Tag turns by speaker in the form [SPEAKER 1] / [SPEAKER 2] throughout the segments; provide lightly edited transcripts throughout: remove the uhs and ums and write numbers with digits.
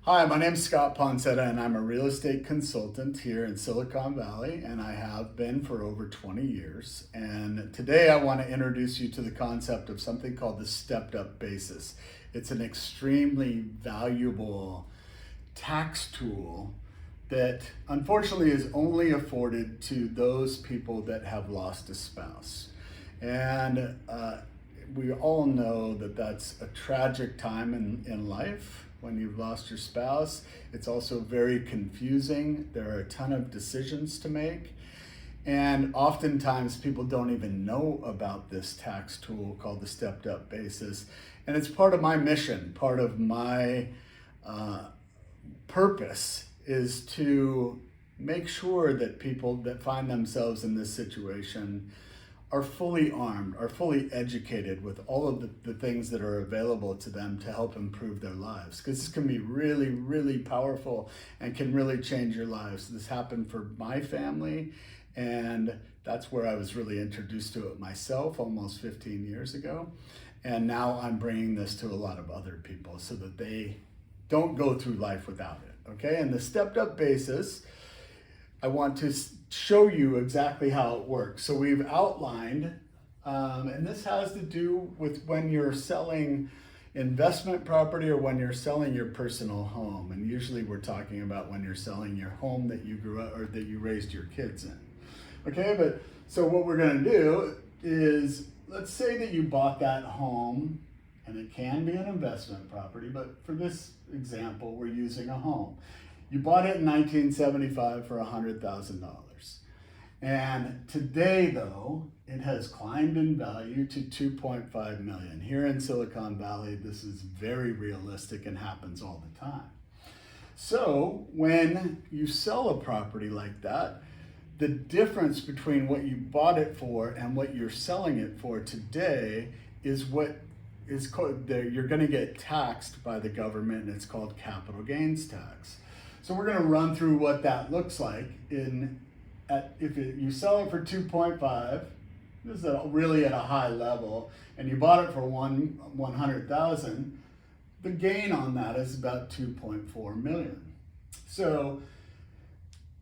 [SPEAKER 1] Hi, my name is Scott Poncetta, and I'm a real estate consultant here in Silicon Valley, and I have been for over 20 years. And today I want to introduce you to the concept of something called the stepped up basis. It's an extremely valuable tax tool that unfortunately is only afforded to those people that have lost a spouse. And we all know that that's a tragic time in life when you've lost your spouse. It's also very confusing. There are a ton of decisions to make. And oftentimes people don't even know about this tax tool called the stepped up basis. And it's part of my mission, part of my purpose is to make sure that people that find themselves in this situation are fully armed, are fully educated with all of the things that are available to them to help improve their lives. Because this can be really, really powerful and can really change your lives. This happened for my family, and that's where I was really introduced to it myself almost 15 years ago. And now I'm bringing this to a lot of other people so that they don't go through life without it, okay? And the stepped up basis, I want to show you exactly how it works. So we've outlined, and this has to do with when you're selling investment property or when you're selling your personal home. And usually we're talking about when you're selling your home that you grew up or that you raised your kids in. Okay, but so what we're gonna do is, let's say that you bought that home, and it can be an investment property, but for this example, we're using a home. You bought it in 1975 for $100,000. And today, though, it has climbed in value to 2.5 million. Here in Silicon Valley, this is very realistic and happens all the time. So when you sell a property like that, the difference between what you bought it for and what you're selling it for today is what is called, you're going to get taxed by the government, and it's called capital gains tax. So we're going to run through what that looks like you sell it for 2.5. This is really at a high level, and you bought it for 100,000. The gain on that is about 2.4 million. So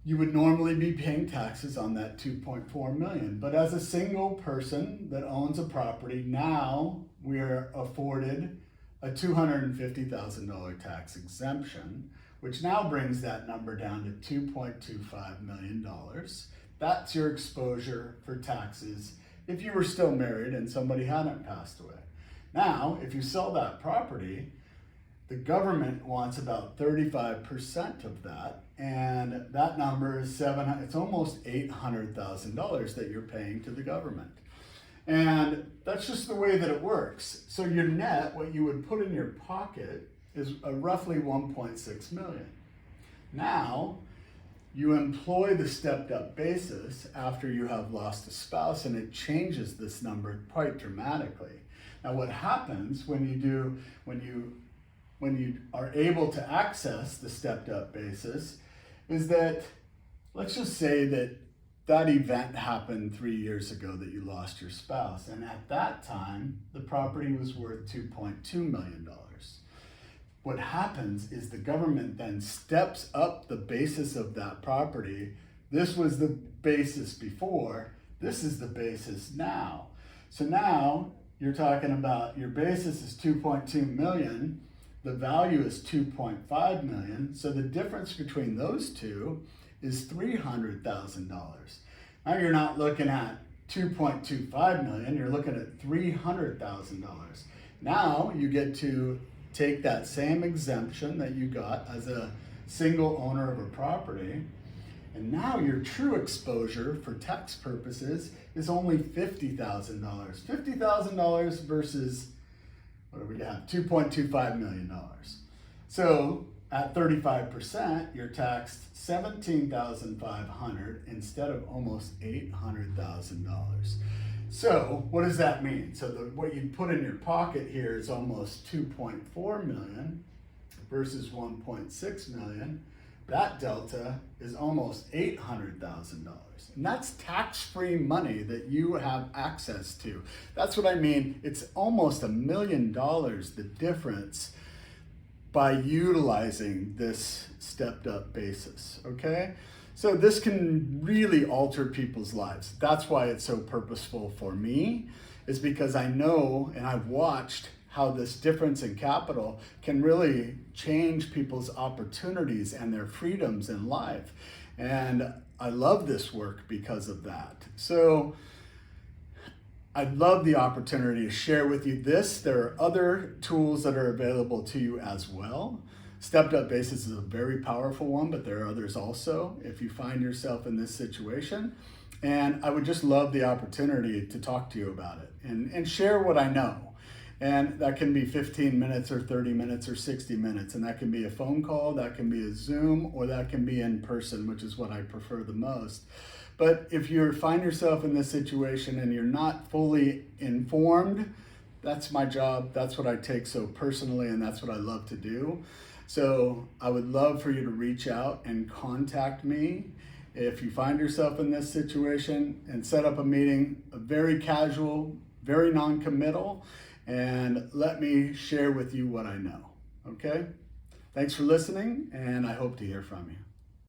[SPEAKER 1] you would normally be paying taxes on that 2.4 million, but as a single person that owns a property, now we are afforded a $250,000 tax exemption, which now brings that number down to $2.25 million. That's your exposure for taxes if you were still married and somebody hadn't passed away. Now, if you sell that property, the government wants about 35% of that, and that number is it's almost $800,000 that you're paying to the government. And that's just the way that it works. So your net, what you would put in your pocket, is roughly 1.6 million. Now, you employ the stepped up basis after you have lost a spouse, and it changes this number quite dramatically. Now, what happens when you are able to access the stepped up basis is that, let's just say that event happened 3 years ago that you lost your spouse, and at that time, the property was worth $2.2 million. What happens is the government then steps up the basis of that property. This was the basis before, this is the basis now. So now you're talking about your basis is 2.2 million, the value is 2.5 million, so the difference between those two is $300,000. Now you're not looking at 2.25 million, you're looking at $300,000. Now you get to take that same exemption that you got as a single owner of a property, and now your true exposure for tax purposes is only $50,000. $50,000 versus, what do we have, $2.25 million. So at 35%, you're taxed $17,500 instead of almost $800,000. So what does that mean? So what you put in your pocket here is almost 2.4 million versus 1.6 million. That delta is almost $800,000. And that's tax-free money that you have access to. That's what I mean. It's almost $1 million, the difference by utilizing this stepped up basis, okay? So this can really alter people's lives. That's why it's so purposeful for me, is because I know and I've watched how this difference in capital can really change people's opportunities and their freedoms in life. And I love this work because of that. So I'd love the opportunity to share with you this. There are other tools that are available to you as well. Stepped up basis is a very powerful one, but there are others also if you find yourself in this situation. And I would just love the opportunity to talk to you about it and share what I know. And that can be 15 minutes or 30 minutes or 60 minutes. And that can be a phone call, that can be a Zoom, or that can be in person, which is what I prefer the most. But if you find yourself in this situation and you're not fully informed, that's my job. That's what I take so personally, and that's what I love to do. So I would love for you to reach out and contact me if you find yourself in this situation, and set up a meeting, a very casual, very non-committal, and let me share with you what I know, okay? Thanks for listening, and I hope to hear from you.